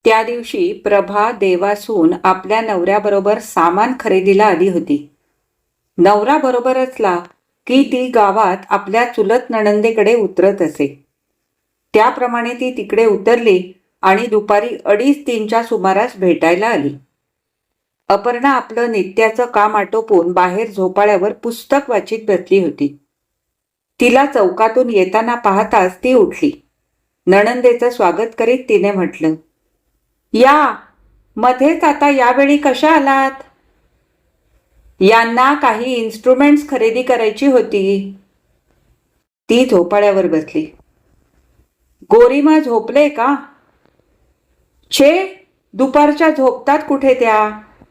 त्या दिवशी प्रभा देवासून आपल्या नवऱ्याबरोबर सामान खरेदीला आली होती. नवरा बरोबर असला की ती गावात आपल्या चुलत नणंदेकडे उतरत असे. त्याप्रमाणे ती तिकडे उतरली आणि दुपारी 2:30-3च्या सुमारास भेटायला आली. अपर्णा आपलं नित्याचं काम आटोपून बाहेर झोपाळ्यावर पुस्तक वाचित बसली होती. तिला चौकातून येताना पाहताच ती उठली. नणंदेचं स्वागत करीत तिने म्हटलं, या, मध्येच आता यावेळी कशा आलात? यांना काही इन्स्ट्रुमेंट्स खरेदी करायची होती. ती झोपाळ्यावर बसली. गोरीमा झोपले का? छे, दुपारच्या झोपतात कुठे त्या?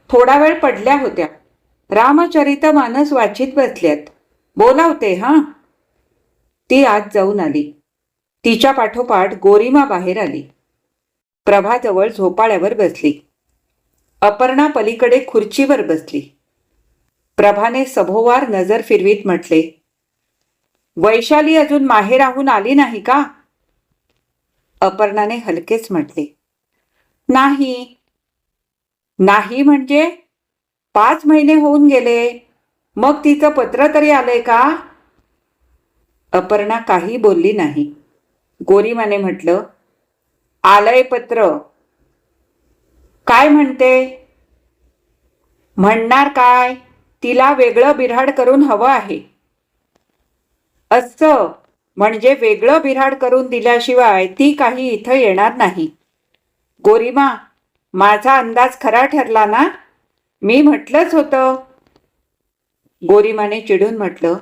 थोडा वेळ पडल्या होत्या. रामचरितमानस वाचित बसल्यात. बोलावते हां. ती आत जाऊन आली. तिच्या पाठोपाठ गोरीमा बाहेर आली. प्रभाजवळ झोपाळ्यावर बसली. अपर्णा पलीकडे खुर्चीवर बसली. प्रभाने सभोवार नजर फिरवीत म्हटले, वैशाली अजून माहेराहून आली नाही का? अपर्णाने हलकेच म्हटले, नाही. नाही म्हणजे 5 महिने होऊन गेले. मग तिचं पत्र तरी आलंय का? अपर्णा काही बोलली नाही. गोरीमाने म्हटलं, आलंय पत्र. काय म्हणते? म्हणणार काय? तिला वेगळं बिऱ्हाड करून हवं आहे. असं म्हणजे वेगळं बिऱ्हाड करून दिल्याशिवाय ती काही इथं येणार नाही. गोरीमा, माझा अंदाज खरा ठरला ना? मी म्हटलंच होतं. गोरीमाने चिडून म्हटलं,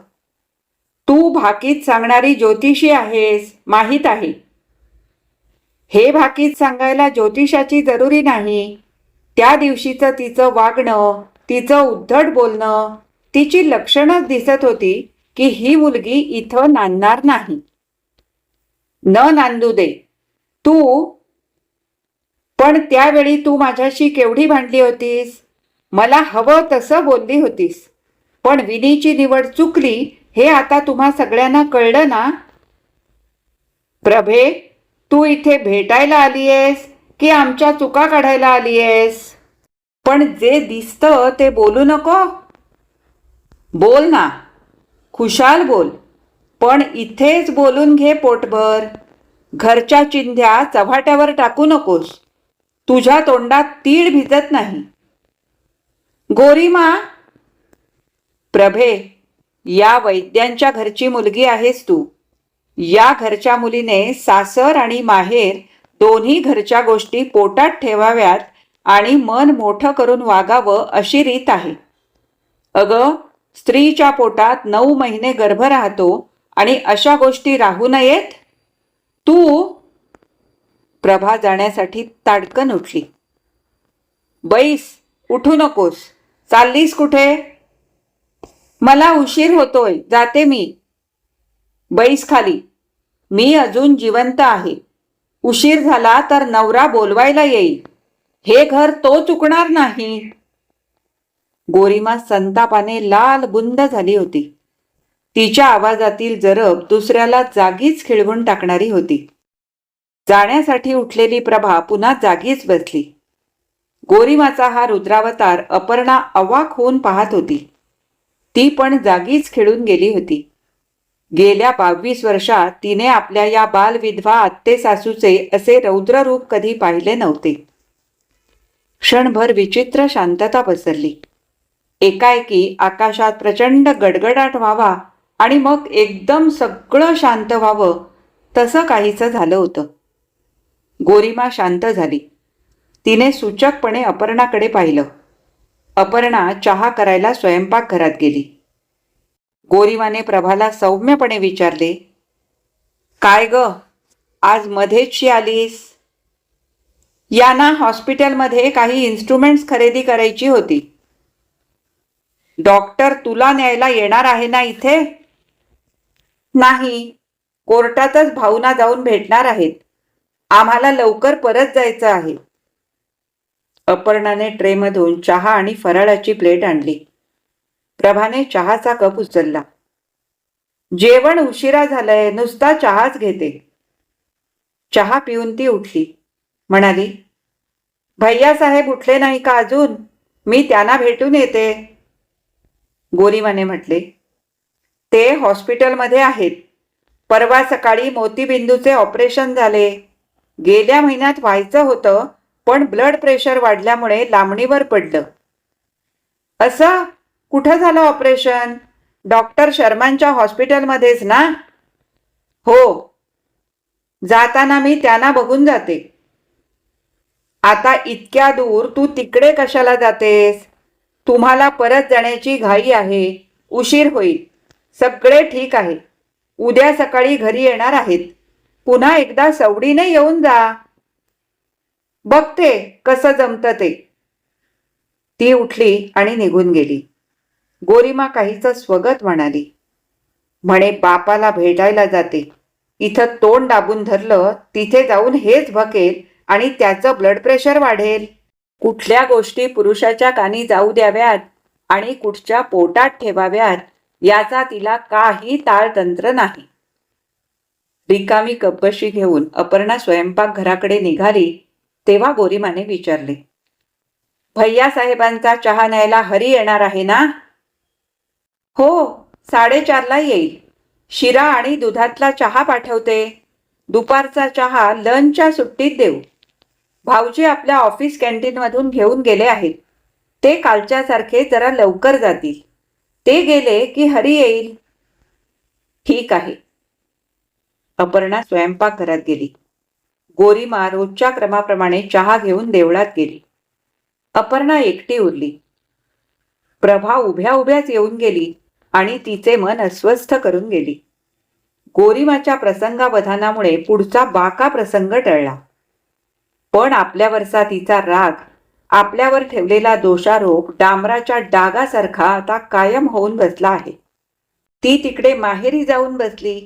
तू भाकीत सांगणारी ज्योतिषी आहेस, माहीत आहे. हे भाकीत सांगायला ज्योतिषाची जरुरी नाही. त्या दिवशीचं तिचं वागणं, तिचं उद्धट बोलणं, तिची लक्षणच दिसत होती की ही मुलगी इथं नांदणार नाही. न नांदू दे. पण त्यावेळी तू माझ्याशी केवढी भांडली होतीस. मला हवं तसं बोलली होतीस. पण विनीची निवड चुकली हे आता तुम्हा सगळ्यांना कळलं ना? प्रभे, तू इथे भेटायला आलीयेस की आमच्या चुका काढायला आलीयेस? पण जे दिसतं ते बोलू नको. बोल ना, खुशाल बोल. पण इथेच बोलून घे पोटभर. घरच्या चिंध्या चव्हाट्यावर टाकू नकोस. तुझ्या तोंडात तीळ भिजत नाही. गोरीमा, प्रभे, या वैद्यांच्या घरची मुलगी आहेस तू. या घरच्या मुलीने सासर आणि माहेर दोन्ही घरच्या गोष्टी पोटात ठेवाव्यात आणि मन मोठं करून वागावं अशी रीत आहे. अगं, स्त्रीच्या पोटात 9 महिने गर्भ राहतो आणि अशा गोष्टी राहू नयेत. प्रभा जाण्यासाठी ताडकन उठली. बैस, उठू नकोस. चाललीस कुठे? मला उशीर होतोय, जाते मी. बैस खाली. मी अजून जिवंत आहे. उशीर झाला तर नवरा बोलवायला येईल. हे घर तो चुकणार नाही. गोरीमा संतापाने लाल बुंद झाली होती. तिच्या आवाजातील जरब दुसऱ्याला जागीच खिळवून टाकणारी होती. जाण्यासाठी उठलेली प्रभा पुन्हा जागीच बसली. गोरीमाचा हा रुद्रावतार अपर्णा अवाक होऊन पाहत होती. ती पण जागीच खिळून गेली होती. गेल्या 22 वर्षात तिने आपल्या या बालविधवा आत्ते सासूचे असे रौद्र रूप कधी पाहिले नव्हते. क्षणभर विचित्र शांतता पसरली. एकाएकी आकाशात प्रचंड गडगडाट व्हावा आणि मग एकदम सगळं शांत व्हावं तसं काहीसं झालं होतं. गोरीमा शांत झाली. तिने सूचकपणे अपर्णाकडे पाहिलं. अपर्णा चहा करायला स्वयंपाकघरात गेली. गोरीमाने प्रभाला सौम्यपणे विचारले, काय ग, आज मध्येच आलीस? यांना हॉस्पिटलमध्ये काही इन्स्ट्रुमेंट्स खरेदी करायची होती. डॉक्टर तुला न्यायला येणार आहे ना इथे? नाही, कोर्टातच भाऊना जाऊन भेटणार आहेत. आम्हाला लवकर परत जायचं आहे. अपर्णाने ट्रेमधून चहा आणि फराळाची प्लेट आणली. प्रभाने चहाचा कप उचलला. जेवण उशिरा झालंय, नुसता चहाच घेते. चहा पिऊन ती उठली. म्हणाली, भैयासाहेब उठले नाही का अजून? मी त्यांना भेटून येते. गोरीमाने म्हटले. ते हॉस्पिटलमध्ये आहेत. परवा सकाळी मोतीबिंदूचे ऑपरेशन झाले. गेल्या महिन्यात व्हायचं होतं, पण ब्लड प्रेशर वाढल्यामुळे लांबणीवर पडलं. असं? कुठं झालं ऑपरेशन? डॉक्टर शर्मांच्या हॉस्पिटलमध्येच ना? हो. जाताना मी त्यांना बघून जाते. आता इतक्या दूर तू तिकडे कशाला जातेस? तुम्हाला परत जाण्याची घाई आहे. उशीर होईल. सगळे ठीक आहे. उद्या सकाळी घरी येणार आहेत. पुन्हा एकदा सवडीने येऊन जा. बघते कसं जमतं ते. ती उठली आणि निघून गेली. गोरीमा काहीच स्वगत म्हणाली. म्हणे बापाला भेटायला जाते. इथं तोंड दाबून धरलं तिथे जाऊन हेच भकेल आणि त्याचं ब्लड प्रेशर वाढेल. कुठल्या गोष्टी पुरुषाच्या कानी जाऊ द्याव्यात आणि कुठच्या पोटात ठेवाव्यात याचा तिला काही ताळतंत्र नाही. रिकामी कपबशी घेऊन अपर्णा स्वयंपाकघराकडे निघाली तेव्हा गोरीमाने विचारले. भैयासाहेबांचा चहा न्यायला हरी येणार आहे ना? हो, 4:30ला येईल. शिरा आणि दुधातला चहा पाठवते. दुपारचा चहा लंचच्या सुट्टीत देऊ. भाऊजी आपल्या ऑफिस कॅन्टीनमधून घेऊन गेले आहेत. ते कालच्यासारखे जरा लवकर जातील. ते गेले की हरी येईल. ठीक आहे. अपर्णा स्वयंपाकघरात गेली. गोरीमा रोजच्या क्रमाप्रमाणे चहा घेऊन देवळात गेली. अपर्णा एकटी उरली. प्रभा उभ्या उभ्याच येऊन गेली आणि तिचे मन अस्वस्थ करून गेली. गोरीमाच्या प्रसंगावधानामुळे पुढचा बाका प्रसंग टळला. पण आपल्यावरचा तिचा राग, आपल्यावर ठेवलेला दोषारोप डांबराच्या डागासारखा आता कायम होऊन बसला आहे. ती तिकडे माहेरी जाऊन बसली.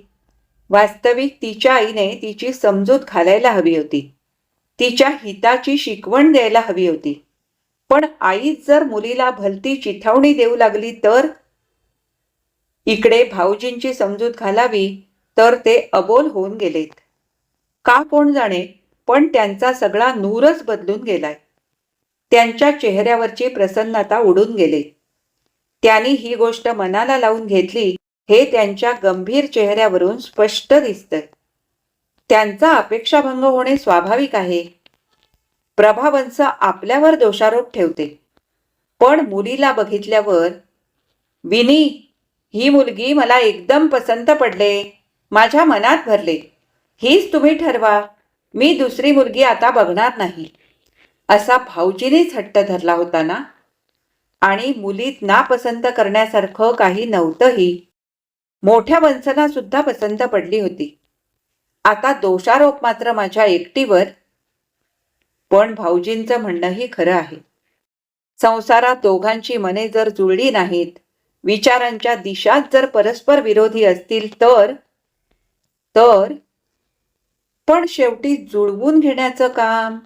वास्तविक तिच्या आईने तिची समजूत घालायला हवी होती. तिच्या हिताची शिकवण द्यायला हवी होती. पण आईच जर मुलीला भलती चिथावणी देऊ लागली तर? इकडे भाऊजींची समजूत घालावी तर ते अबोल होऊन गेलेत. का कोण जाणे, पण त्यांचा सगळा नूरच बदलून गेलाय. त्यांच्या चेहऱ्यावरची प्रसन्नता उडून गेली. त्यांनी ही गोष्ट मनाला लावून घेतली हे त्यांच्या गंभीर चेहऱ्यावरून स्पष्ट दिसतंय. त्यांचा अपेक्षाभंग होणे स्वाभाविक आहे. प्रभावंश आपल्यावर दोषारोप ठेवते, पण मुलीला बघितल्यावर, विनी, ही मुलगी मला एकदम पसंत पडले, माझ्या मनात भरले. हीच तुम्ही ठरवा. मी दुसरी मुलगी आता बघणार नाही. असा भाऊजीनेच हट्ट धरला होता ना? आणि मुलीत नापसंत करण्यासारखं काही नव्हतंही. मोठ्या वंशना सुद्धा पसंत पडली होती. आता दोषारोप मात्र माझ्या एकटीवर. पण भाऊजींचं म्हणणंही खरं आहे. संसारात दोघांची मने जर जुळली नाहीत, विचारांच्या दिशाच जर परस्पर विरोधी असतील तर पण शेवटी जुळवून घेण्याचं काम.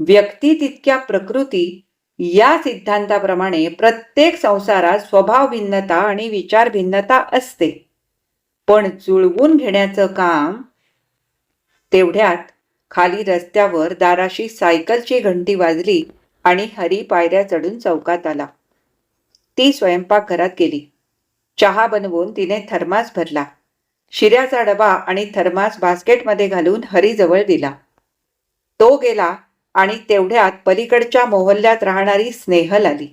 व्यक्ती तितक्या प्रकृती या सिद्धांताप्रमाणे प्रत्येक संसारात स्वभाव भिन्नता आणि विचार भिन्नता असते. पण जुळवून घेण्याचं काम. तेवढ्यात खाली रस्त्यावर दाराशी सायकलची घंटी वाजली आणि हरी पायऱ्या चढून चौकात आला. ती स्वयंपाकघरात गेली. चहा बनवून तिने थर्मास भरला. शिऱ्याचा डबा आणि थर्मास बास्केटमध्ये घालून हरीजवळ दिला. तो गेला आणि तेवढ्यात पलीकडच्या मोहल्ल्यात राहणारी स्नेहल आली.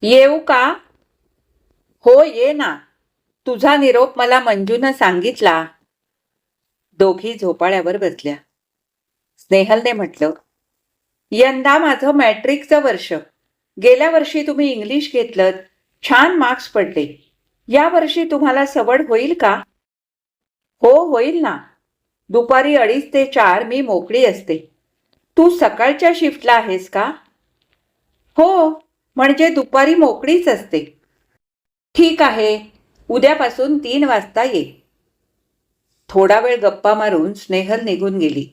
येऊ का? हो, ये ना. तुझा निरोप मला मंजूनं सांगितला. दोघी झोपाळ्यावर बसल्या. स्नेहलने म्हटलं, यंदा माझं मॅट्रिकचं वर्ष. गेल्या वर्षी तुम्ही इंग्लिश घेतलं, छान मार्क्स पडले. या वर्षी तुम्हाला सवड होईल का? हो, होईल ना. दुपारी 2:30 ते 4 मी मोकळी असते. तू सकाळच्या शिफ्टला आहेस का? हो, म्हणजे दुपारी मोकळीच असते. ठीक आहे, उद्यापासून 3 वाजता ये. थोडा वेळ गप्पा मारून स्नेहल निघून गेली.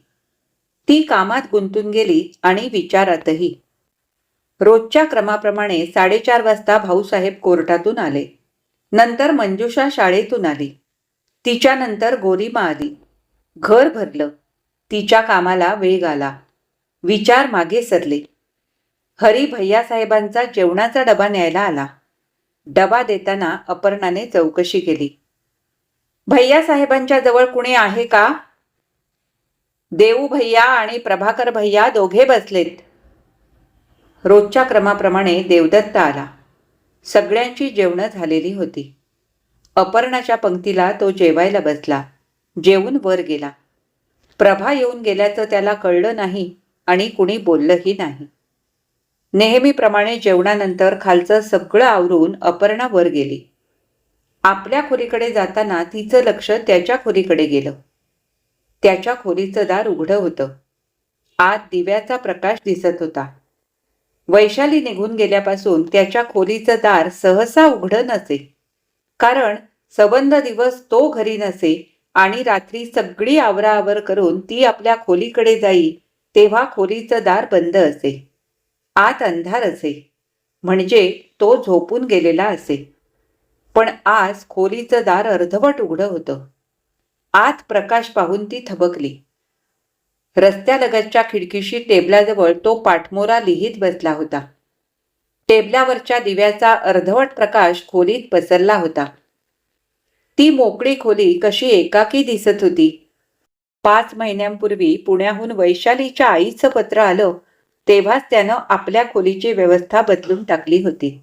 ती कामात गुंतून गेली आणि विचारातही. रोजच्या क्रमाप्रमाणे 4:30 वाजता भाऊसाहेब कोर्टातून आले. नंतर मंजुषा शाळेतून आली. तिच्यानंतर गोरीमा आली. घर भरलं. तिच्या कामाला वेग आला. विचार मागे सरले. हरी भैयासाहेबांचा जेवणाचा डबा न्यायला आला. डबा देताना अपर्णाने चौकशी केली. भैयासाहेबांच्या जवळ कुणी आहे का? देऊ भैया आणि प्रभाकर भैया दोघे बसलेत. रोजच्या क्रमाप्रमाणे देवदत्त आला. सगळ्यांची जेवणं झालेली होती. अपर्णाच्या पंक्तीला तो जेवायला बसला. जेवून वर गेला. प्रभा येऊन गेल्याचं त्याला कळलं नाही आणि कुणी बोललंही नाही. नेहमीप्रमाणे जेवणानंतर खालचं सगळं आवरून अपर्णा वर गेली. आपल्या खोलीकडे जाताना तिचं लक्ष त्याच्या खोलीकडे गेलं. त्याच्या खोलीचं दार उघडं होतं. आत दिव्याचा प्रकाश दिसत होता. वैशाली निघून गेल्यापासून त्याच्या खोलीचं दार सहसा उघडं नसे, कारण सबंध दिवस तो घरी नसे आणि रात्री सगळी आवराआवर करून ती आपल्या खोलीकडे जाई तेव्हा खोलीचं दार बंद असे. आत अंधार असे, म्हणजे तो झोपून गेलेला असे. पण आज खोलीचं दार अर्धवट उघडं होतं. आत प्रकाश पाहून ती थबकली. रस्त्यालगतच्या खिडकीशी टेबलाजवळ तो पाठमोरा लिहित बसला होता. टेबलावरच्या दिव्याचा अर्धवट प्रकाश खोलीत पसरला होता. ती मोकळी खोली कशी एकाकी दिसत होती. 5 महिन्यांपूर्वी पुण्याहून वैशालीच्या आईचं पत्र आलं तेव्हाच त्यानं आपल्या खोलीची व्यवस्था बदलून टाकली होती.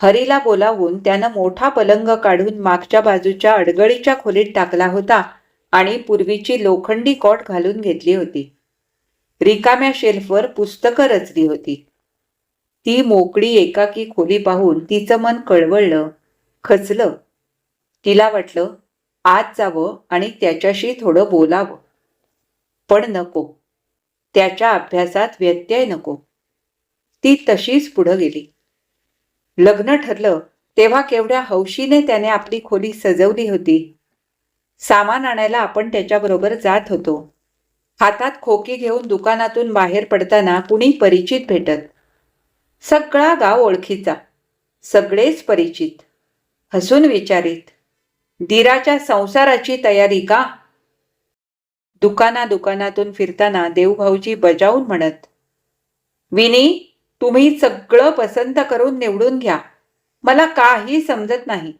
हरीला बोलावून त्यानं मोठा पलंग काढून मागच्या बाजूच्या अडगळीच्या खोलीत टाकला होता आणि पूर्वीची लोखंडी कॉट घालून घेतली होती. रिकाम्या शेल्फवर पुस्तकं रचली होती. ती मोकळी एकाकी खोली पाहून तिचं मन कळवळलं, खचलं. तिला वाटलं आत जावं आणि त्याच्याशी थोडं बोलावं. पण नको, त्याच्या अभ्यासात व्यत्यय नको. ती तशीच पुढं गेली. लग्न ठरलं तेव्हा केवढ्या हौशीने त्याने आपली खोली सजवली होती. सामान आणायला आपण त्याच्याबरोबर जात होतो. हातात खोकी घेऊन दुकानातून बाहेर पडताना कुणी परिचित भेटत. सगळा गाव ओळखीचा, सगळेच परिचित. हसून विचारित, दिराच्या संसाराची तयारी का? दुकानातून फिरताना देवभाऊजी बजावून म्हणत, विनी, तुम्ही सगळं पसंत करून निवडून घ्या. मला काही समजत नाही.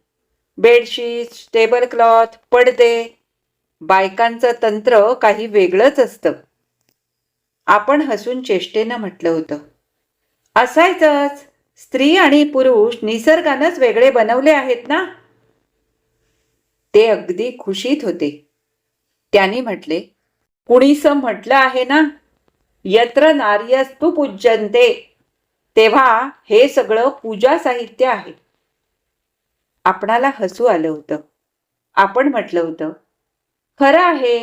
बेडशीट, टेबल क्लॉथ, पडदे. बायकांचं तंत्र काही वेगळंच असतं. आपण हसून चेष्टेनं म्हटलं होतं, असायचंच. स्त्री आणि पुरुष निसर्गानंच वेगळे बनवले आहेत ना. ते अगदी खुशीत होते. त्यांनी म्हटले, कुणीस म्हटलं आहे ना, यत्र नार्यस्तु पूज्यन्ते. तेव्हा हे सगळं पूजा साहित्य आहे. आपणाला हसू आलं होतं. आपण म्हटलं होतं, खरं आहे,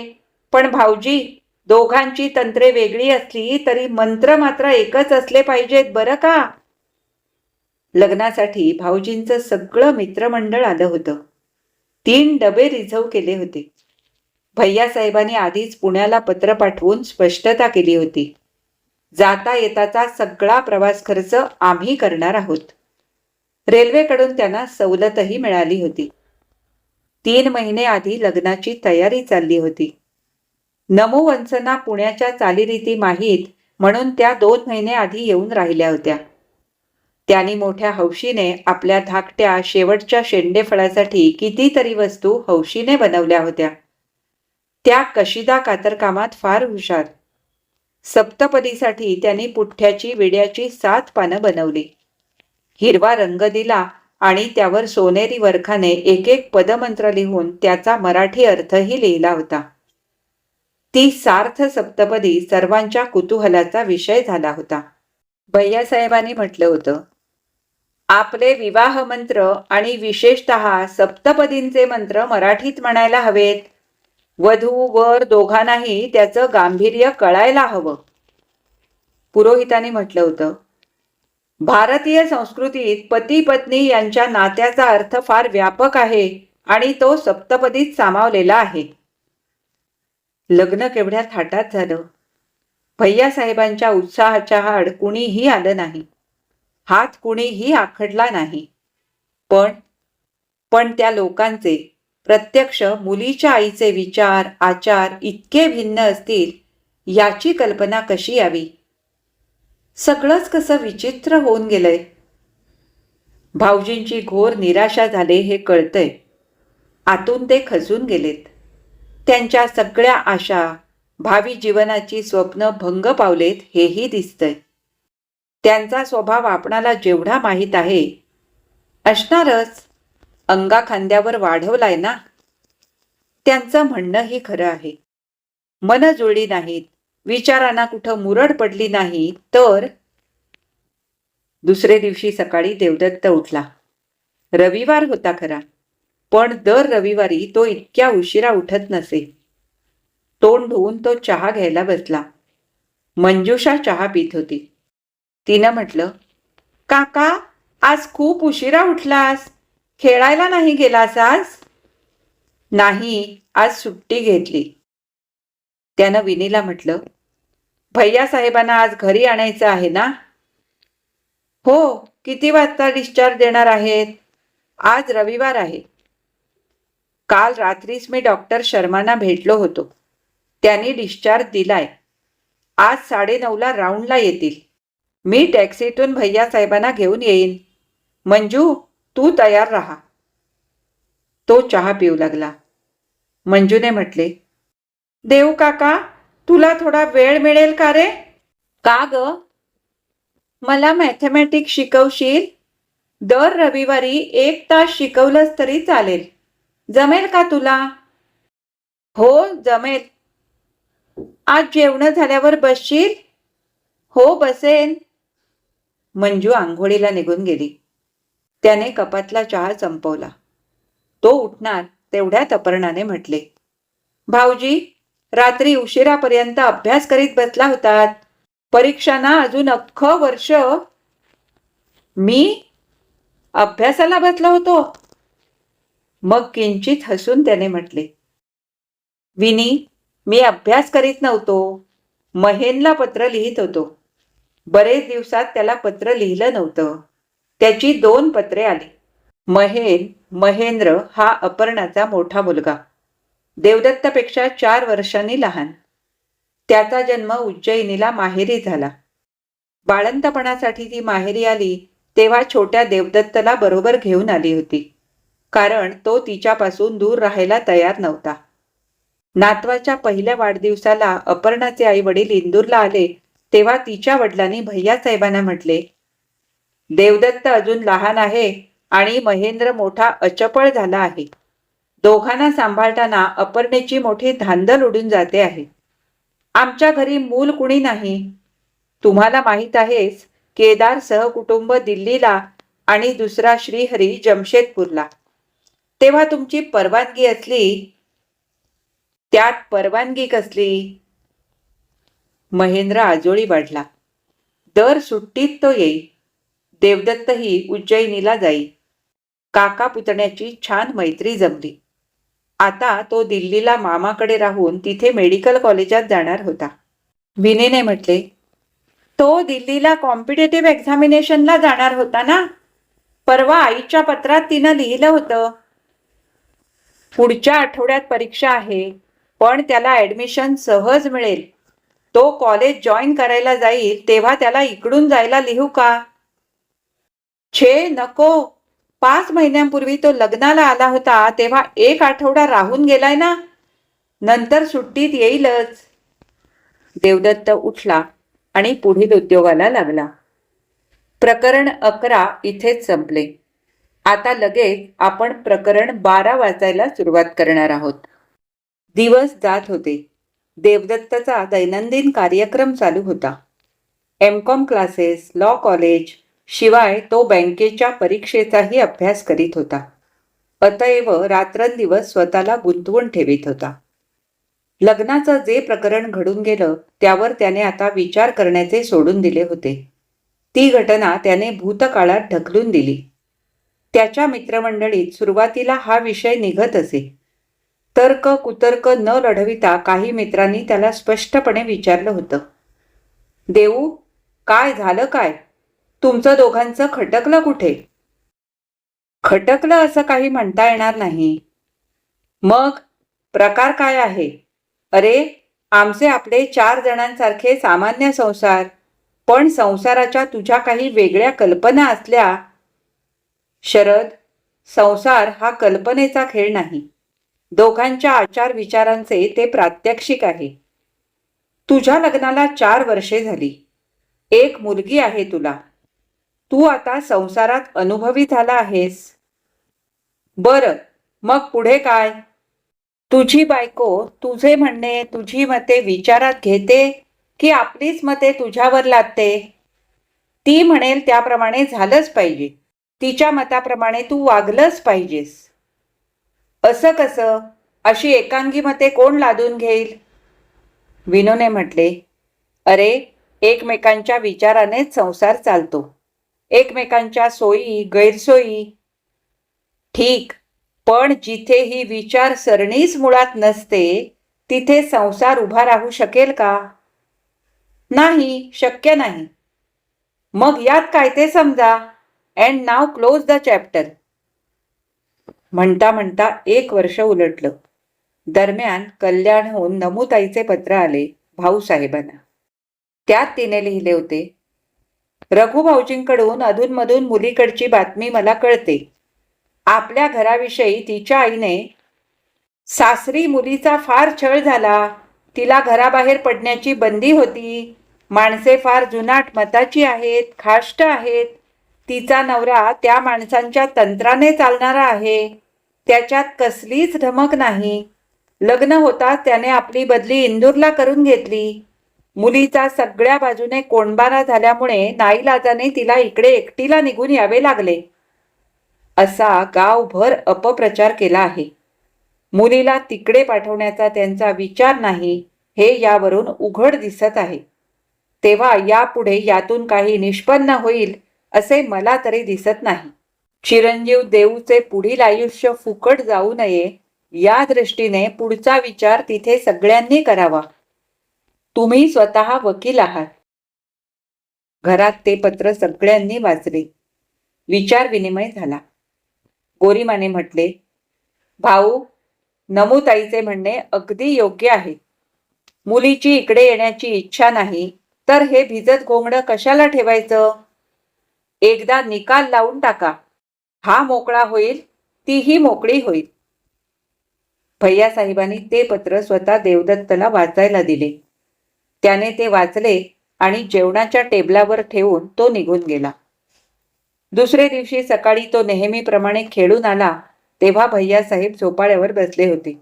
पण भाऊजी, दोघांची तंत्रे वेगळी असली तरी मंत्र मात्र एकच असले पाहिजेत बरं का. लग्नासाठी भाऊजींचं सगळं मित्रमंडळ आलं होतं. 3 डबे रिझर्व केले होते. भैयासाहेबांनी आधीच पुण्याला पत्र पाठवून स्पष्टता केली होती. जाता येताचा सगळा प्रवास खर्च आम्ही करणार आहोत. रेल्वेकडून त्यांना सवलतही मिळाली होती. 3 महिने आधी लग्नाची तयारी चालली होती. नमोवंसना पुण्याच्या चालीरीती माहीत म्हणून त्या 2 महिने आधी येऊन राहिल्या होत्या. त्यांनी मोठ्या हौशीने आपल्या धाकट्या शेवटच्या शेंडेफळासाठी कितीतरी वस्तू हौशीने बनवल्या होत्या. त्या कशिदा कातरकामात फार हुशार. सप्तपदीसाठी त्यांनी पुठ्ठ्याची विड्याची 7 पानं बनवली. हिरवा रंग दिला आणि त्यावर सोनेरी वरखाने एक एक पदमंत्र लिहून त्याचा मराठी अर्थही लिहिला होता. ती सार्थ सप्तपदी सर्वांच्या कुतूहलाचा विषय झाला होता. भैयासाहेबांनी म्हटलं होतं, आपले विवाह मंत्र आणि विशेषतः सप्तपदींचे मंत्र मराठीत म्हणायला हवेत. वधू वर दोघांनाही त्याचं गांभीर्य कळायला हवं. पुरोहितांनी म्हटलं होतं, भारतीय संस्कृतीत पती पत्नी यांच्या नात्याचा अर्थ फार व्यापक आहे आणि तो सप्तपदीत सामावलेला आहे. लग्न केवढ्या थाटात झालं. भैयासाहेबांच्या उत्साहाच्या आड कुणीही आलं नाही. हात कुणीही आखडला नाही. पण त्या लोकांचे प्रत्यक्ष मुलीच्या आईचे विचार आचार इतके भिन्न असतील याची कल्पना कशी यावी? सगळंच कसं विचित्र होऊन गेलंय. भाऊजींची घोर निराशा झाले हे कळतंय. आतून ते खचून गेलेत. त्यांच्या सगळ्या आशा, भावी जीवनाची स्वप्न भंग पावलेत हेही दिसतंय. त्यांचा स्वभाव आपणाला जेवढा माहीत आहे असणारच. अंगाखांद्यावर वाढवलाय ना. त्यांचं म्हणणंही खरं आहे. मन जुळली नाहीत, विचारांना कुठं मुरड पडली नाही तर. दुसरे दिवशी सकाळी देवदत्त उठला. रविवार होता खरा, पण दर रविवारी तो इतक्या उशिरा उठत नसे. तोंड धुवून तो चहा घ्यायला बसला. मंजुषा चहा पित होती. तिनं म्हटलं, काका, आज खूप उशिरा उठलास. खेळायला नाही गेलास आज? नाही, आज सुट्टी घेतली. त्यानं विनीला म्हटलं, भैयासाहेबांना आज घरी आणायचं आहे ना? हो, किती वाजता डिस्चार्ज देणार आहेत? आज रविवार आहे. काल रात्रीच मी डॉक्टर शर्मांना भेटलो होतो. त्यांनी डिस्चार्ज दिलाय. आज 9:30ला राऊंडला येतील. मी टॅक्सीतून भैयासाहेबांना घेऊन येईन. मंजू, तू तयार राहा. तो चहा पिऊ लागला. मंजूने म्हटले, देऊ काका, तुला थोडा वेळ मिळेल का रे? का ग? मला मॅथमॅटिक्स शिकवशील? दर रविवारी 1 तास शिकवलंस तरी चालेल. जमेल का तुला? हो, जमेल. आज जेवण झाल्यावर बसशील? हो, बसेन. मंजू आंघोळीला निघून गेली. त्याने कपातला चहा संपवला. तो उठणार तेवढ्यात अपर्णाने म्हटले, भाऊजी, रात्री उशिरापर्यंत अभ्यास करीत बसला होतात. परीक्षांना अजून अख्खं वर्ष. मी अभ्यासाला बसलो होतो? मग किंचित हसून त्याने म्हटले, विनी, मी अभ्यास करीत नव्हतो. महेनला पत्र लिहित होतो. बरेच दिवसात त्याला पत्र लिहिलं नव्हतं. त्याची 2 पत्रे आली. महेंद्र हा अपर्णाचा मोठा मुलगा. देवदत्तपेक्षा 4 वर्षांनी लहान. त्याचा जन्म उज्जैनीला माहेरी झाला. बाळंतपणासाठी ती माहेरी आली तेव्हा छोट्या देवदत्तला बरोबर घेऊन आली होती, कारण तो तिच्यापासून दूर राहायला तयार नव्हता. नातवाच्या पहिल्या वाढदिवसाला अपर्णाचे आई वडील इंदूरला आले तेव्हा तिच्या वडिलांनी भैयासाहेबांना म्हटले, देवदत्त अजून लहान आहे आणि महेंद्र मोठा अचपळ झाला आहे. दोघांना सांभाळताना अपर्णेची मोठी धांदल उडून जाते आहे. आमच्या घरी मूल कुणी नाही. तुम्हाला माहीत आहेच, केदार सहकुटुंब दिल्लीला आणि दुसरा श्रीहरी जमशेदपूरला. तेव्हा तुमची परवानगी असली. त्यात परवानगी कसली? महेंद्र आजोळी वाढला. दर सुट्टीत तो येई. देवदत्तही उज्जैनीला जाई. काका पुतण्याची छान मैत्री जमली. आता तो दिल्लीला मामाकडे राहून तिथे मेडिकल कॉलेजात जाणार होता. विनीने म्हटले, तो दिल्लीला कॉम्पिटेटिव्ह एक्झामिनेशनला जाणार होता ना? परवा आईच्या पत्रात तिनं लिहिलं होतं. पुढच्या आठवड्यात परीक्षा आहे, पण त्याला ऍडमिशन सहज मिळेल. तो कॉलेज जॉईन करायला जाईल तेव्हा त्याला इकडून जायला लिहू का? छे नको. 5 महिन्यांपूर्वी तो लग्नाला आला होता तेव्हा 1 आठवडा राहून गेलाय ना. नंतर सुट्टीत येईलच. देवदत्त उठला आणि पुढील उद्योगाला लागला. प्रकरण 11 इथेच संपले. आता लगेच आपण प्रकरण 12 वाचायला सुरुवात करणार आहोत. दिवस जात होते. देवदत्तचा दैनंदिन कार्यक्रम चालू होता. एमकॉम क्लासेस, लॉ कॉलेज, शिवाय तो बँकेच्या परीक्षेचाही अभ्यास करीत होता. अतएव रात्रंदिवस स्वतःला गुंतवून ठेवीत होता. लग्नाचं जे प्रकरण घडून गेलं त्यावर त्याने आता विचार करण्याचे सोडून दिले होते. ती घटना त्याने भूतकाळात ढकलून दिली. त्याच्या मित्रमंडळीत सुरुवातीला हा विषय निघत असे. तर्क कुतर्क न लढविता काही मित्रांनी त्याला स्पष्टपणे विचारलं होतं, देऊ, काय झालं काय? तुमचं दोघांचं खटकलं कुठे? खटकलं असं काही म्हणता येणार नाही. मग प्रकार काय आहे? अरे, आमचे आपले 4 जणांसारखे सामान्य संसार, पण संसाराच्या तुझ्या काही वेगळ्या कल्पना असल्या. शरद, संसार हा कल्पनेचा खेळ नाही. दोघांच्या आचार विचारांचे ते प्रात्यक्षिक आहे. तुझ्या लग्नाला 4 वर्षे झाली. एक मुलगी आहे तुला. तू आता संसारात अनुभवी झाला आहेस. बरं, मग पुढे काय? तुझी बायको तुझे म्हणणे, तुझी मते विचारात घेते की आपलीच मते तुझ्यावर लादते? ती म्हणेल त्याप्रमाणे झालंच पाहिजे. तिच्या मताप्रमाणे तू वागलंच पाहिजेस. असं कसं? अशी एकांगी मते कोण लादून घेईल? विनूने म्हटले, अरे, एकमेकांच्या विचारानेच संसार चालतो. एकमेकांच्या सोयी गैरसोयी. ठीक, पण जिथे ही विचारसरणीच मुळात नसते तिथे संसार उभा राहू शकेल का? नाही, शक्य नाही. मग यात काय ते समजा. And now close the chapter. म्हणता म्हणता 1 वर्ष उलटलं. दरम्यान कल्याणहून नमुताईचे पत्र आले भाऊसाहेबांना. त्यात तिने लिहिले होते, रघुभाऊजींकडून अधूनमधून मुलीकडची बातमी मला कळते. आपल्या घराविषयी तिच्या आईने सासरी मुलीचा फार छळ झाला. तिला घराबाहेर पडण्याची बंदी होती. माणसे फार जुनाट मताची आहेत, खाष्ट आहेत. तिचा नवरा त्या माणसांच्या तंत्राने चालणारा आहे. त्याच्यात कसलीच धमक नाही. लग्न होताच त्याने आपली बदली इंदूरला करून घेतली. मुलीचा सगळ्या बाजूने कोंडबारा झाल्यामुळे नाईलाजाने तिला इकडे एकटीला निघून यावे लागले. असा गावभर अपप्रचार केला आहे. मुलीला तिकडे पाठवण्याचा त्यांचा विचार नाही हे यावरून उघड दिसत आहे. तेव्हा यापुढे यातून काही निष्पन्न होईल असे मला तरी दिसत नाही. चिरंजीव देऊचे पुढील आयुष्य फुकट जाऊ नये या दृष्टीने पुढचा विचार तिथे सगळ्यांनी करावा. तुम्ही स्वतः वकील आहात. घरात ते पत्र सगळ्यांनी वाचले. विचार विनिमय झाला. गोरीमाने म्हटले, भाऊ, नमुताईचे म्हणणे अगदी योग्य आहे. मुलीची इकडे येण्याची इच्छा नाही तर हे भिजत घोंगडं कशाला ठेवायचं? एकदा निकाल लावून टाका. हा मोकळा होईल, तीही मोकळी होईल. भैयासाहेबांनी ते पत्र स्वतः देवदत्तला वाचायला दिले. त्याने ते वाचले आणि जेवणाच्या टेबलावर ठेवून तो निघून गेला. दुसरे दिवशी सकाळी तो नेहमीप्रमाणे खेळून आला तेव्हा भैयासाहेब झोपाळ्यावर बसले होते.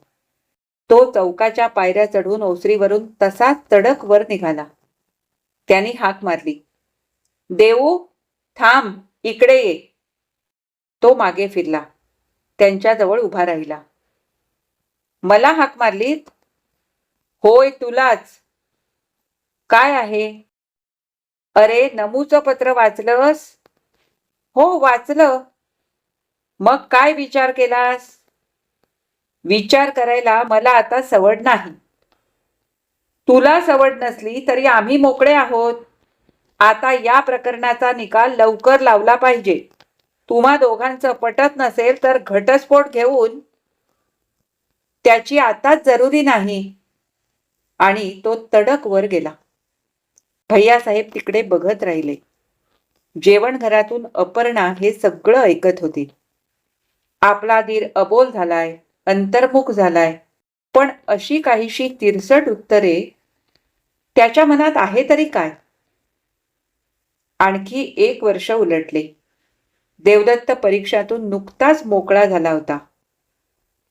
तो चौकाच्या पायऱ्या चढून ओसरीवरून तसाच तडक वर निघाला. त्यांनी हाक मारली, देऊ, थांब, इकडे ये. तो मागे फिरला. त्यांच्याजवळ उभा राहिला. मला हाक मारलीत? होय, तुलाच. काय आहे? अरे, नमूचं पत्र वाचलंस? हो, वाचलं. मग काय विचार केलास? विचार करायला मला आता सवड नाही. तुला सवड नसली तरी आम्ही मोकळे आहोत. आता या प्रकरणाचा निकाल लवकर लावला पाहिजे. तुम्हा दोघांचं पटत नसेल तर घटस्फोट घेऊन त्याची आताच जरुरी नाही. आणि तो तडक वर गेला. भैयासाहेब तिकडे बघत राहिले. जेवण घरातून अपर्णा हे सगळं ऐकत होती. आपला धीर अबोल झालाय, अंतर्मुख झालाय, पण अशी काहीशी तिरसट उत्तरे त्याच्या मनात आहे तरी काय? आणखी 1 वर्ष उलटले. देवदत्त परीक्षातून नुकताच मोकळा झाला होता.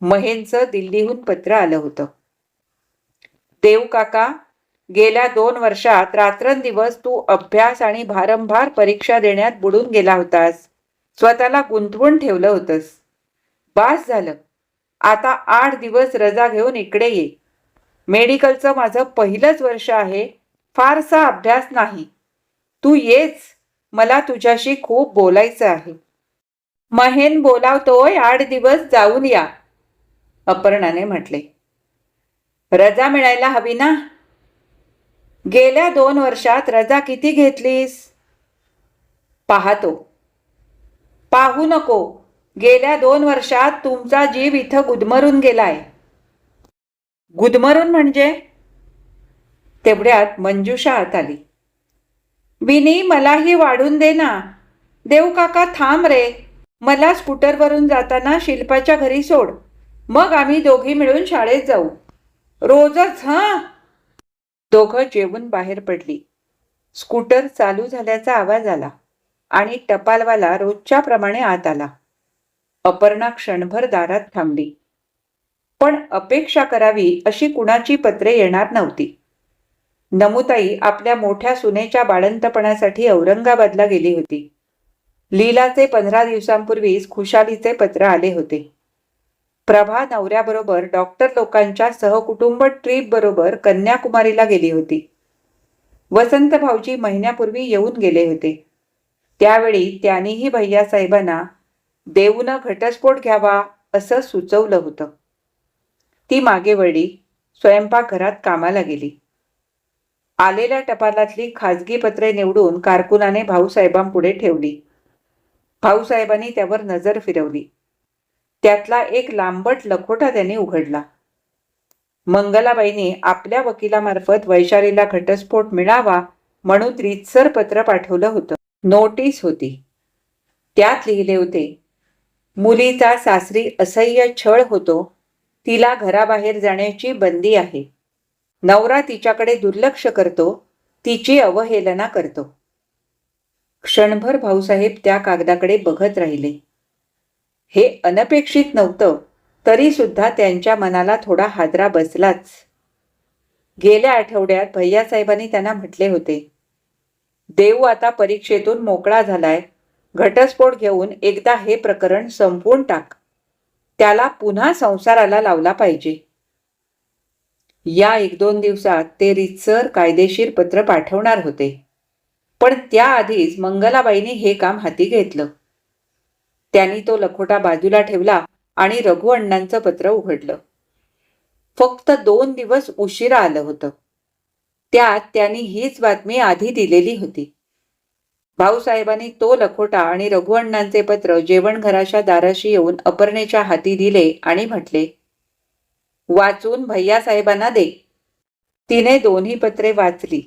महेंचं दिल्लीहून पत्र आलं होतं. देव काका, गेल्या 2 वर्षात रात्रंदिवस तू अभ्यास आणि भारंभार परीक्षा देण्यात बुडून गेला होतास. स्वतःला गुंतवून ठेवलं होतंस. बास झालं. आता 8 दिवस रजा घेऊन इकडे ये. मेडिकलचं माझं पहिलंच वर्ष आहे. फारसा अभ्यास नाही. तू येच. मला तुझ्याशी खूप बोलायचं आहे. महेन बोलावतोय, 8 दिवस जाऊन या, अपर्णाने म्हटले. रजा मिळायला हवी ना? गेल्या 2 वर्षात रजा किती घेतलीस? पाहतो. पाहू नको. गेल्या 2 वर्षात तुमचा जीव इथं गुदमरून गेलाय. गुदमरून म्हणजे? तेवढ्यात मंजुषा आत आली. विनी, मलाही वाढून दे ना. देव काका थांब रे. मला स्कूटरवरून जाताना शिल्पाच्या घरी सोड. मग आम्ही दोघी मिळून शाळेत जाऊ. रोजच हं. दोघं जेवून बाहेर पडली. स्कूटर चालू झाल्याचा आवाज आला आणि टपालवाला रोजच्या प्रमाणे आत आला. अपर्णा क्षणभर दारात थांबली. पण अपेक्षा करावी अशी कुणाची पत्रे येणार नव्हती. नमुताई आपल्या मोठ्या सुनेच्या बाळंतपणासाठी औरंगाबादला गेली होती. लीलाचे 15 दिवसांपूर्वीच खुशालीचे पत्र आले होते. प्रभा नवऱ्याबरोबर डॉक्टर लोकांच्या सहकुटुंब ट्रीप बरोबर कन्याकुमारीला गेली होती. वसंत भाऊजी महिन्यापूर्वी येऊन गेले होते. त्यावेळी त्यांनीही भैयासाहेबांना देऊन घटस्फोट घ्यावा असं सुचवलं होतं. ती मागे वळली, स्वयंपाकघरात कामाला गेली. आलेल्या टपालातली खाजगी पत्रे निवडून कारकुनाने भाऊसाहेबांपुढे ठेवली. भाऊसाहेबांनी त्यावर नजर फिरवली. त्यातला एक लांबट लखोटा त्यांनी उघडला. मंगलाबाईंनी आपल्या वकिलामार्फत वैशालीला घटस्फोट मिळावा म्हणून रीतसर पत्र पाठवलं होतं. नोटीस होती. त्यात लिहिले होते, मुलीचा सासरी असह्य छळ होतो. तिला घराबाहेर जाण्याची बंदी आहे. नवरा तिच्याकडे दुर्लक्ष करतो. तिची अवहेलना करतो. क्षणभर भाऊसाहेब त्या कागदाकडे बघत राहिले. हे अनपेक्षित नव्हतं, तरी सुद्धा त्यांच्या मनाला थोडा हादरा बसलाच. गेल्या आठवड्यात भैयासाहेबांनी त्यांना म्हटले होते, देऊ आता परीक्षेतून मोकळा झालाय. घटस्फोट घेऊन एकदा हे प्रकरण संपवून टाक. त्याला पुन्हा संसाराला लावला पाहिजे. या 1-2 दिवसात ते रीतसर कायदेशीर पत्र पाठवणार होते. पण त्याआधीच मंगलाबाईंनी हे काम हाती घेतलं. त्यांनी तो लखोटा बाजूला ठेवला आणि रघु अण्णांचं पत्र उघडलं. फक्त 2 दिवस उशिरा आलं होतं. त्यात त्यांनी हीच बातमी आधी दिलेली होती. भाऊसाहेबांनी तो लखोटा आणि रघु अण्णांचे पत्र जेवणघराच्या दाराशी येऊन अपर्णेच्या हाती दिले आणि म्हटले, वाचून भैयासाहेबांना दे. तिने दोन्ही पत्रे वाचली.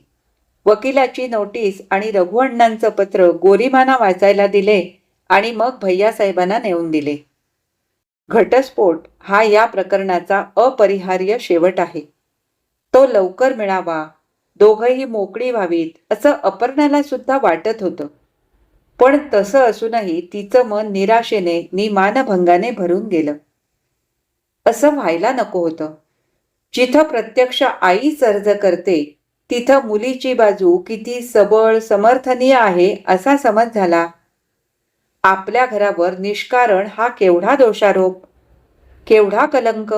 वकिलाची नोटीस आणि रघु अण्णांचं पत्र गोरीमाना वाचायला दिले आणि मग भैयासाहेबांना नेऊन दिले. घटस्फोट हा या प्रकरणाचा अपरिहार्य शेवट आहे. तो लवकर मिळावा, दोघंही मोकळी व्हावीत असं अपर्णाला सुद्धा वाटत होतं. पण तसं असूनही तिचं मन निराशेने नि मानभंगाने भरून गेलं. असं व्हायला नको होतं. जिथं प्रत्यक्ष आईच अर्ज करते तिथं मुलीची बाजू किती सबळ समर्थनीय आहे असा समज झाला. आपल्या घरावर निष्कारण हा केवढा दोषारोप, केवढा कलंक.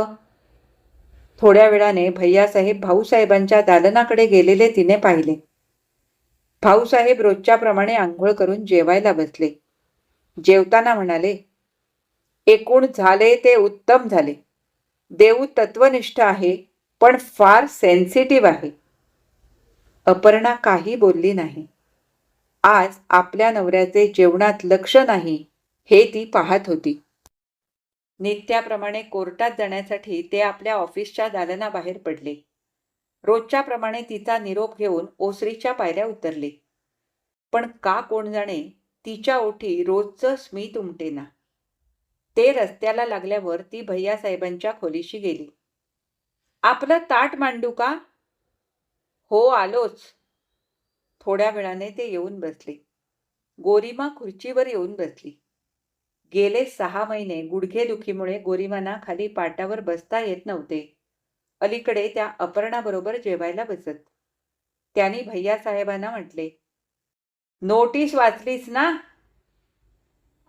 थोड्या वेळाने भैयासाहेब भाऊसाहेबांच्या दालनाकडे गेलेले तिने पाहिले. भाऊसाहेब रोजच्याप्रमाणे आंघोळ करून जेवायला बसले. जेवताना म्हणाले, एकूण झाले ते उत्तम झाले. देऊ तत्वनिष्ठ आहे, पण फार सेन्सिटिव्ह आहे. अपर्णा काही बोलली नाही. आज आपल्या नवऱ्याचे जेवणात लक्ष नाही हे ती पाहत होती. नित्याप्रमाणे कोर्टात जाण्यासाठी ते आपल्या ऑफिसच्या दालनाबाहेर पडले. रोजच्याप्रमाणे तिचा निरोप घेऊन ओसरीच्या पायऱ्या उतरले. पण का कोण जाणे तिच्या ओठी रोजचं स्मित उमटेना. ते रस्त्याला लागल्यावर ती भैयासाहेबांच्या खोलीशी गेली. आपलं ताट मांडू का? हो, आलोच. थोड्या वेळाने ते येऊन बसले. गोरीमा खुर्चीवर येऊन बसली. गेले 6 महिने गुडघेदुखीमुळे गोरीमाना खाली पाटावर बसता येत नव्हते. अलीकडे त्या अपर्णाबरोबर जेवायला बसत. त्यांनी भैयासाहेबांना म्हटले, नोटीस वाचलीस ना?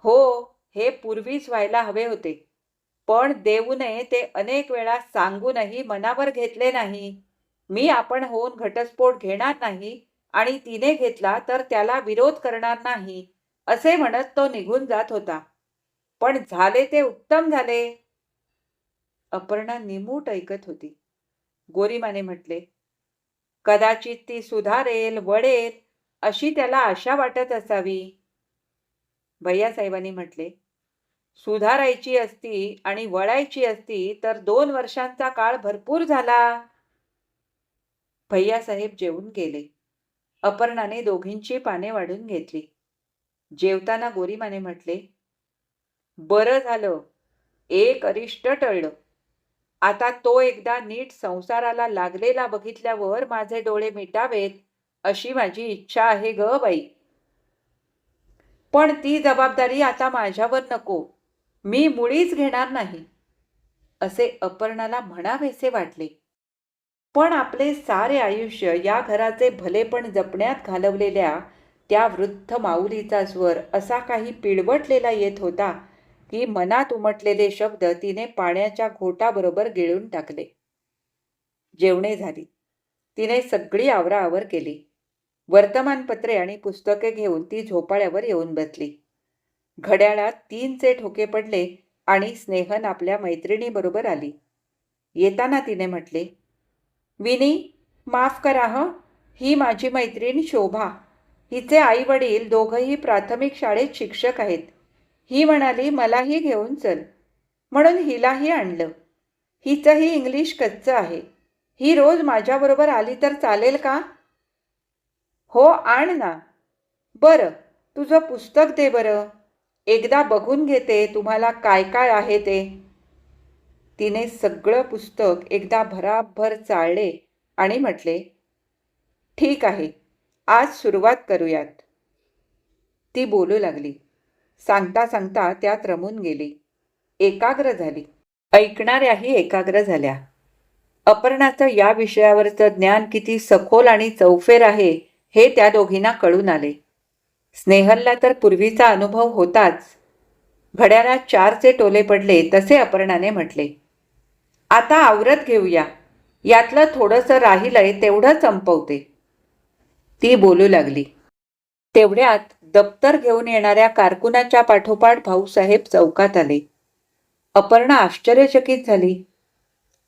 हो, हे पूर्वीच व्हायला हवे होते. पण देऊने ते अनेक वेळा सांगूनही मनावर घेतले नाही. मी आपण होऊन घटस्फोट घेणार नाही आणि तिने घेतला तर त्याला विरोध करणार नाही असे म्हणत तो निघून जात होता. पण झाले ते उत्तम झाले. अपर्णा निमूट ऐकत होती. गोरीमाने म्हटले, कदाचित ती सुधारेल, वळेल अशी त्याला आशा वाटत असावी. भैयासाहेबांनी म्हटले, सुधारायची असती आणि वळायची असती तर 2 वर्षांचा काळ भरपूर झाला. भैयासाहेब जेवून गेले. अपर्णाने दोघींची पाने वाढून घेतली. जेवताना गोरीमाने म्हटले, बरं झालं, एक अरिष्ट टळलं. आता तो एकदा नीट संसाराला लागलेला बघितल्यावर माझे डोळे मिटावेत अशी माझी इच्छा आहे ग बाई. पण ती जबाबदारी आता माझ्यावर नको, मी मुळीच घेणार नाही असे अपर्णाला म्हणावेसे वाटले. पण आपले सारे आयुष्य या घराचे भलेपण जपण्यात घालवलेल्या त्या वृद्ध माऊलीचा स्वर असा काही पिळवटलेला येत होता की मनात उमटलेले शब्द तिने पाण्याच्या घोटाबरोबर गिळून टाकले. जेवणे झाली. तिने सगळी आवराआवर केली. वर्तमानपत्रे आणि पुस्तके घेऊन ती झोपाळ्यावर येऊन बसली. घड्याळात 3चे ठोके पडले आणि स्नेहन आपल्या मैत्रिणीबरोबर आली. येताना तिने म्हटले, विनी, माफ करा हं, ही माझी मैत्रीण शोभा. हिचे आई वडील दोघंही प्राथमिक शाळेत शिक्षक आहेत. ही म्हणाली मलाही घेऊन चल, म्हणून हिलाही आणलं. हिचंही इंग्लिश कच्चं आहे. ही रोज माझ्याबरोबर आली तर चालेल का? हो, आण ना. बरं, तुझं पुस्तक दे बरं, एकदा बघून घेते तुम्हाला काय काय आहे ते. तिने सगळं पुस्तक एकदा भराभर चाळले आणि म्हटले, ठीक आहे, आज सुरुवात करूयात. ती बोलू लागली. सांगता सांगता त्यात रमून गेली. एकाग्र झाली. ऐकणाऱ्याही एकाग्र झाल्या. अपर्णाचं या विषयावरचं ज्ञान किती सखोल आणि चौफेर आहे हे त्या दोघींना कळून आले. स्नेहलला तर पूर्वीचा अनुभव होताच. घड्याळात 4चे टोले पडले तसे अपर्णाने म्हटले, आता आवरत घेऊया, यातलं थोडंसं राहिलंय तेवढं संपवते. ती बोलू लागली. तेवढ्यात दप्तर घेऊन येणाऱ्या कारकुनाच्या पाठोपाठ भाऊसाहेब चौकात आले. अपर्णा आश्चर्यचकित झाली.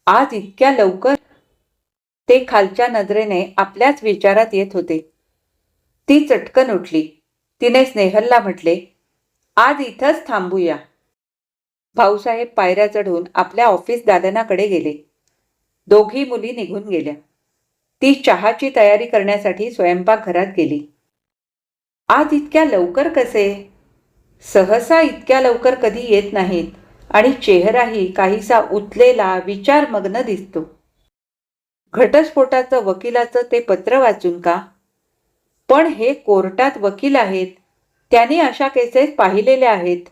आज इतक्या लवकर? ते खालच्या नजरेने आपल्याच विचारात येत होते. ती चटकन उठली. तिने स्नेहलला म्हटले, आज इथंच थांबूया. भाऊसाहेब पायऱ्या चढून आपल्या ऑफिस दालनाकडे गेले. दोघी मुली निघून गेल्या. ती चहाची तयारी करण्यासाठी स्वयंपाकघरात गेली. आज इतक्या लवकर कसे? सहसा इतक्या लवकर कधी येत नाहीत आणि चेहराही काहीसा उतलेला विचारमग्न दिसतो. घटस्फोटाचं वकिलाचं ते पत्र वाचून का? पण हे कोर्टात वकील आहेत, त्यांनी अशा केसेस पाहिलेल्या आहेत.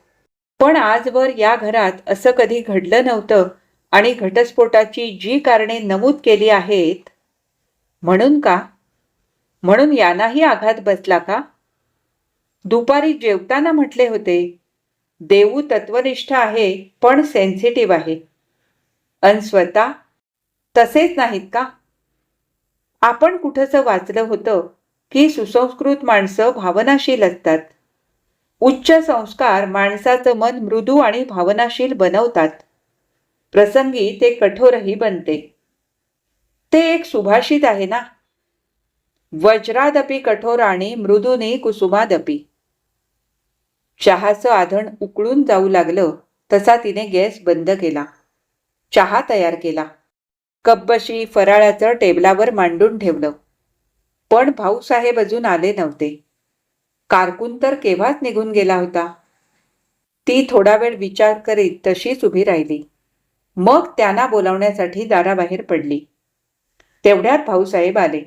पण आजवर या घरात असं कधी घडलं नव्हतं आणि घटस्फोटाची जी कारणे नमूद केली आहेत, म्हणून का? म्हणून यांनाही आघात बसला का? दुपारी जेवताना म्हटले होते, देऊ तत्वनिष्ठ आहे पण सेन्सिटिव्ह आहे. अन स्वतः तसेच नाहीत का? आपण कुठंसं वाचलं होतं की सुसंस्कृत माणसं भावनाशील असतात. उच्च संस्कार माणसाचं मन मृदू आणि भावनाशील बनवतात. प्रसंगी ते कठोरही बनते. ते एक सुभाषित आहे ना, वज्रादपि कठोराणी मृदूनी कुसुमादपि. चहाचं आधण उकळून जाऊ लागलं तसा तिने गॅस बंद केला. चहा तयार केला. कब्बशी फराळाचं टेबलावर मांडून ठेवलं. पण भाऊसाहेब अजून आले नव्हते. कारकून तर केव्हाच निघून गेला होता. ती थोडा वेळ विचार करीत तशीच उभी राहिली. मग त्यांना बोलावण्यासाठी दाराबाहेर पडली. तेवढ्यात भाऊसाहेब आले.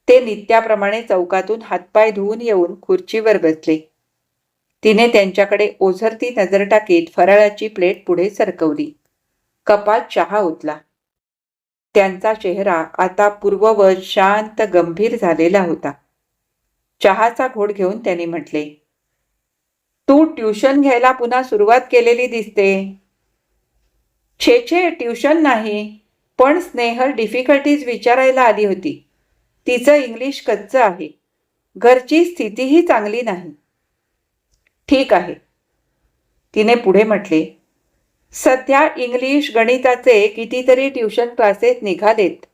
ते नित्याप्रमाणे चौकातून हातपाय धुवून येऊन खुर्चीवर बसले. तिने त्यांच्याकडे ओझरती नजर टाकीत फराळाची प्लेट पुढे सरकवली. कपात चहा ओतला. त्यांचा चेहरा आता पूर्ववत शांत गंभीर झालेला होता. चहाचा घोट घेऊन त्यांनी म्हटले, तू ट्युशन घ्यायला पुन्हा सुरुवात केलेली दिसते. छे ट्युशन नाही, पण स्नेहल डिफिकल्टीज विचारायला आली होती. तिचं इंग्लिश कच्चं आहे. घरची स्थितीही चांगली नाही. ठीक आहे. तिने पुढे म्हटले, सध्या इंग्लिश गणिताचे कितीतरी ट्युशन क्लासेस निघालेत,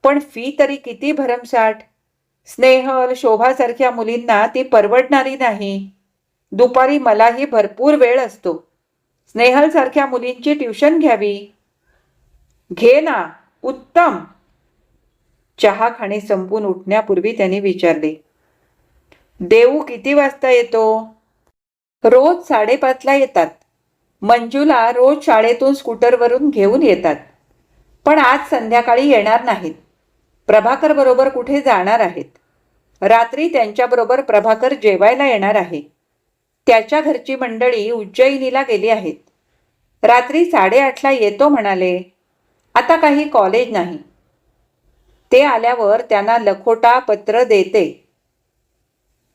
पण फी तरी किती भरमसाठ. स्नेहल, शोभासारख्या मुलींना ती परवडणारी नाही. दुपारी मलाही भरपूर वेळ असतो. स्नेहल सारख्या मुलींची ट्युशन घ्यावी. घे ना, उत्तम. चहा खाणे संपून उठण्यापूर्वी त्याने विचारले, देऊ किती वाजता येतो? रोज 5:30ला येतात. मंजूला रोज शाळेतून स्कूटरवरून घेऊन येतात. पण आज संध्याकाळी येणार नाहीत. प्रभाकर बरोबर कुठे जाणार आहेत. रात्री त्यांच्याबरोबर प्रभाकर जेवायला येणार आहे. त्याच्या घरची मंडळी उज्जैनीला गेली आहेत. रात्री 8:30ला येतो म्हणाले. आता काही कॉलेज नाही. ते आल्यावर त्यांना लखोटा पत्र देते.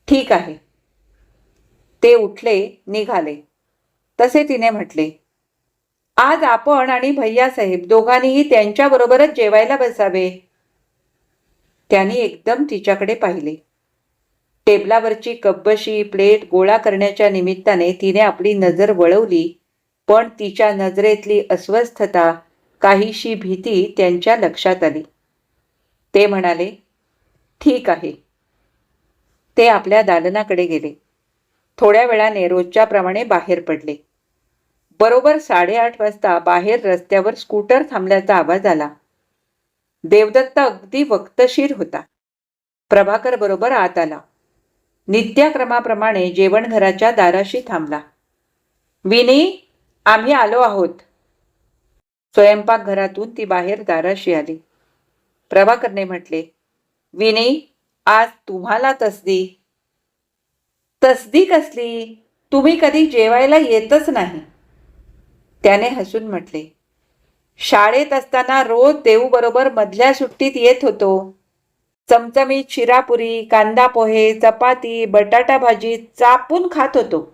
ठीक आहे. ते उठले, निघाले. तसे तिने म्हटले, आज आपण आणि भैयासाहेब दोघांनीही त्यांच्याबरोबरच जेवायला बसावे. त्यांनी एकदम तिच्याकडे पाहिले. टेबलावरची कब्बशी प्लेट गोळा करण्याच्या निमित्ताने तिने आपली नजर वळवली, पण तिच्या नजरेतली अस्वस्थता, काहीशी भीती त्यांच्या लक्षात आली. ते म्हणाले, ठीक आहे. ते आपल्या दालनाकडे गेले. थोड्या वेळाने रोजच्याप्रमाणे बाहेर पडले. बरोबर 8:30 वाजता बाहेर रस्त्यावर स्कूटर थांबल्याचा आवाज आला. देवदत्त अगदी वक्तशीर होता. प्रभाकर बरोबर आत आला. नित्याक्रमाप्रमाणे जेवणघराच्या दाराशी थांबला. विनी, आम्ही आलो आहोत. स्वयंपाकघरातून ती बाहेर दाराशी आली. प्रभाकरने म्हटले, विनी, आज तुम्हाला तसदी. तसदी कसली? तुम्ही कधी जेवायला येतच नाही. त्याने हसून म्हटले, शाळेत असताना रोज देऊबरोबर मधल्या सुट्टीत येत होतो. चमचमीत शिरापुरी, कांदा पोहे, चपाती, बटाटा भाजी चापून खात होतो.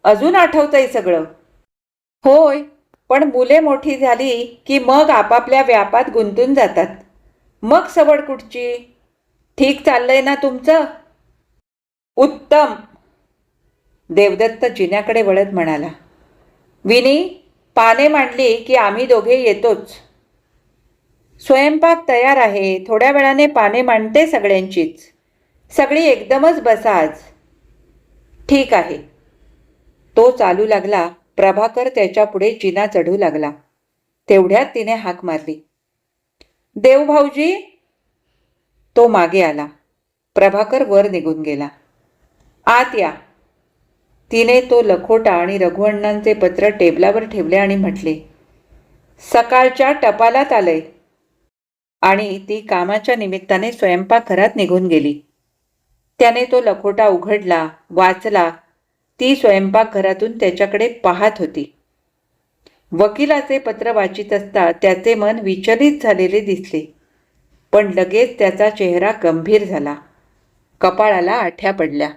अजून आठवतंय सगळं? होय, पण मुले मोठी झाली की मग आपापल्या व्यापात गुंतून जातात. मग सवड कुठची? ठीक चाललंय ना तुमचं? उत्तम. देवदत्त जिन्याकडे वळत म्हणाला, विनी, पाने मांडली की आम्ही दोघे येतोच. स्वयंपाक तयार आहे. थोड्या वेळाने पाने मांडते सगळ्यांचीच. सगळी एकदमच बसा आज. ठीक आहे. तो चालू लागला. प्रभाकर त्याच्या पुढे जिना चढू लागला. तेवढ्यात तिने हाक मारली, देव भाऊजी. तो मागे आला. प्रभाकर वर निघून गेला. आत या. तिने तो लखोटा आणि रघुअण्णांचे पत्र टेबलावर ठेवले आणि म्हटले, सकाळच्या टपालात आलंय. आणि ती कामाच्या निमित्ताने स्वयंपाकघरात निघून गेली. त्याने तो लखोटा उघडला, वाचला. ती स्वयंपाकघरातून त्याच्याकडे पाहत होती. वकिलाचे पत्र वाचित असता त्याचे मन विचलित झालेले दिसले. पण लगेच त्याचा चेहरा गंभीर झाला. कपाळाला आठ्या पडल्या.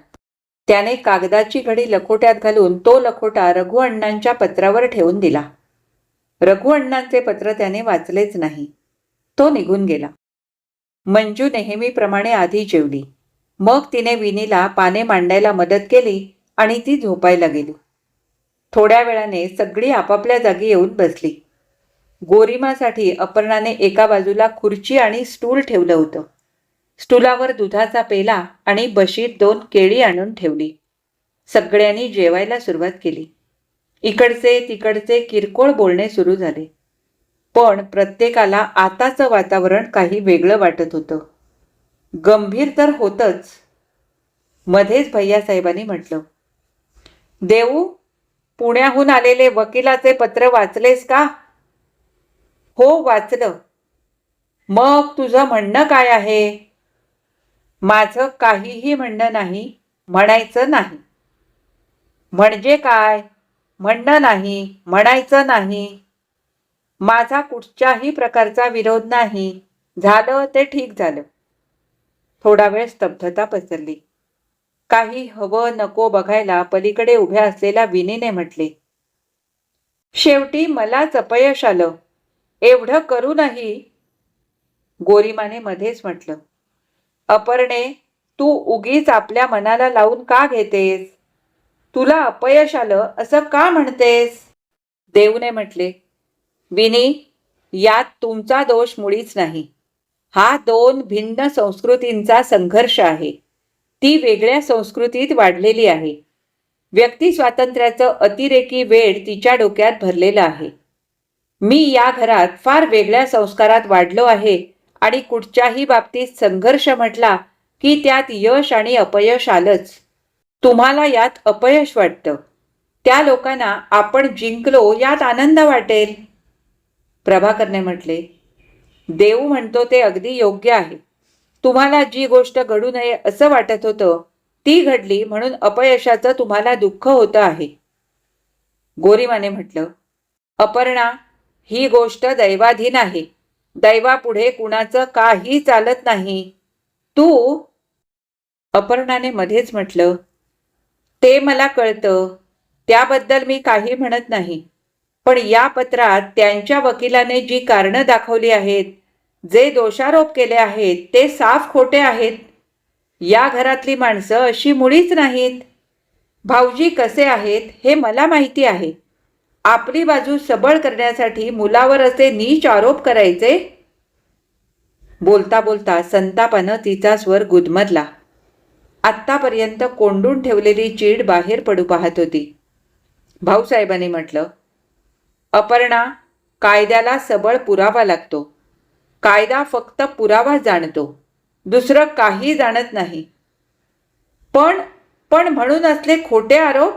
त्याने कागदाची घडी लखोट्यात घालून तो लखोटा रघुअण्णांच्या पत्रावर ठेवून दिला. रघुअण्णांचे पत्र त्याने वाचलेच नाही. तो निघून गेला. मंजू नेहमीप्रमाणे आधी जेवली. मग तिने विनीला पाने मांडायला मदत केली आणि ती झोपायला गेली. थोड्या वेळाने सगळी आपापल्या जागी येऊन बसली. गोरीमासाठी अपर्णाने एका बाजूला खुर्ची आणि स्टूल ठेवलं होतं. स्टूलावर दुधाचा पेला आणि बशीत 2 केळी आणून ठेवली. सगळ्यांनी जेवायला सुरुवात केली. इकडचे तिकडचे किरकोळ बोलणे सुरू झाले. पण प्रत्येकाला आताचं वातावरण काही वेगळं वाटत होतं. गंभीर तर होतंच. मध्येच भैयासाहेबांनी म्हटलं, देऊ, पुण्याहून आलेले वकिलाचे पत्र वाचलेस का? हो, वाचलं. मग तुझं म्हणणं काय आहे? माझं काहीही म्हणणं नाही, म्हणायचं नाही. म्हणजे काय? म्हणणं नाही, म्हणायचं नाही. माझा कुठच्याही प्रकारचा विरोध नाही. झालं ते ठीक झालं. थोडा वेळ स्तब्धता पसरली. काही हवं नको बघायला पलीकडे उभ्या असलेल्या विनीने म्हटले, शेवटी मलाच अपयश आलं. एवढं करूनही. गोरीमाने मध्येच म्हटलं, अपर्णे, तू उगीच आपल्या मनाला लावून का घेतेस? तुला अपयश आलं असं का म्हणतेस? देवने म्हटले, विनी, यात तुमचा दोष मुळीच नाही. हा 2 भिन्न संस्कृतींचा संघर्ष आहे. ती वेगळ्या संस्कृतीत वाढलेली आहे. व्यक्ती स्वातंत्र्याचं अतिरेकी वेड तिच्या डोक्यात भरलेलं आहे. मी या घरात फार वेगळ्या संस्कारात वाढलो आहे आणि कुठच्याही बाबतीत संघर्ष म्हटला की त्यात यश आणि अपयश आलंच. तुम्हाला यात अपयश वाटतं, त्या लोकांना आपण जिंकलो यात आनंद वाटेल. प्रभाकरने म्हटले, देव म्हणतो ते अगदी योग्य आहे. तुम्हाला जी गोष्ट घडू नये असं वाटत होतं ती घडली म्हणून अपयशाचं तुम्हाला दुःख होतं आहे. गोरीमाने म्हटलं, अपर्णा, ही गोष्ट दैवाधीन आहे. दैवापुढे कुणाचं काही चालत नाही. तू अपर्णाने मध्येच म्हटलं, ते मला कळतं, त्याबद्दल मी काही म्हणत नाही. पण या पत्रात त्यांच्या वकिलाने जी कारणं दाखवली आहेत, जे दोषारोप केले आहेत ते साफ खोटे आहेत. या घरातली माणसं अशी मुळीच नाहीत. भाऊजी कसे आहेत हे मला माहिती आहे. आपली बाजू सबळ करण्यासाठी मुलावर असे नीच आरोप करायचे. बोलता बोलता संतापानं तिचा स्वर गुदमरला. आत्तापर्यंत कोंडून ठेवलेली चीड बाहेर पडू पाहत होती. भाऊसाहेबांनी म्हटलं, अपर्णा, कायद्याला सबळ पुरावा लागतो. कायदा फक्त पुरावा जाणतो, दुसरं काही जाणत नाही. पण पण म्हणून असले खोटे आरोप?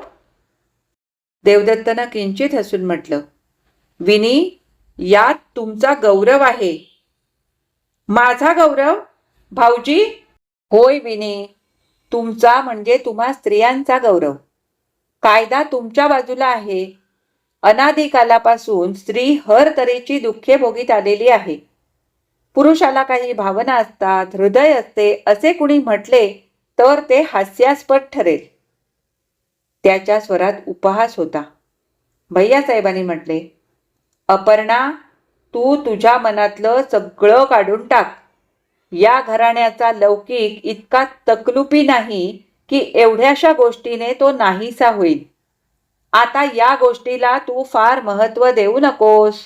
देवदत्तनं किंचित हसून म्हटलं, विनी, यात तुमचा गौरव आहे. माझा गौरव? भाऊजी? होय विनी, तुमचा म्हणजे तुम्हा स्त्रियांचा गौरव. कायदा तुमच्या बाजूला आहे. अनादिकालापासून स्त्री हर तऱ्हेची दुःखे भोगीत आलेली आहे. पुरुषाला काही भावना असतात, हृदय असते असे कुणी म्हटले तर ते हास्यास्पद ठरेल. त्याच्या स्वरात उपहास होता. भैयासाहेबांनी म्हटले, अपर्णा, तू तुझ्या मनातलं सगळं काढून टाक. या घराण्याचा लौकिक इतका तकलुपी नाही की एवढ्याशा गोष्टीने तो नाहीसा होईल. आता या गोष्टीला तू फार महत्त्व देऊ नकोस.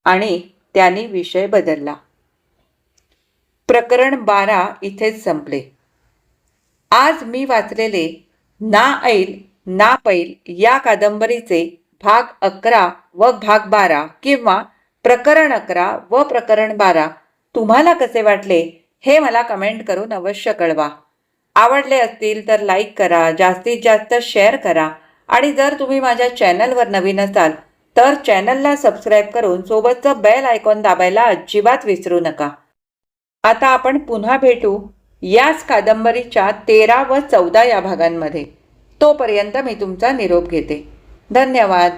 आणि त्यांनी विषय बदलला. प्रकरण 12 इथेच संपले. आज मी वाचलेले ना ऐल ना पैल या कादंबरीचे भाग 11 व भाग 12 किंवा प्रकरण 11 व प्रकरण 12 तुम्हाला कसे वाटले हे मला कमेंट करून अवश्य कळवा. आवडले असतील तर लाईक करा, जास्तीत जास्त शेअर करा आणि जर तुम्ही माझ्या चॅनलवर नवीन असाल तर चॅनलला सबस्क्राईब करून सोबतचं बेल आयकॉन दाबायला अजिबात विसरू नका. आता आपण पुन्हा भेटू याच कादंबरीच्या 13 व 14 या भागांमध्ये. तोपर्यंत मी तुमचा निरोप घेते. धन्यवाद.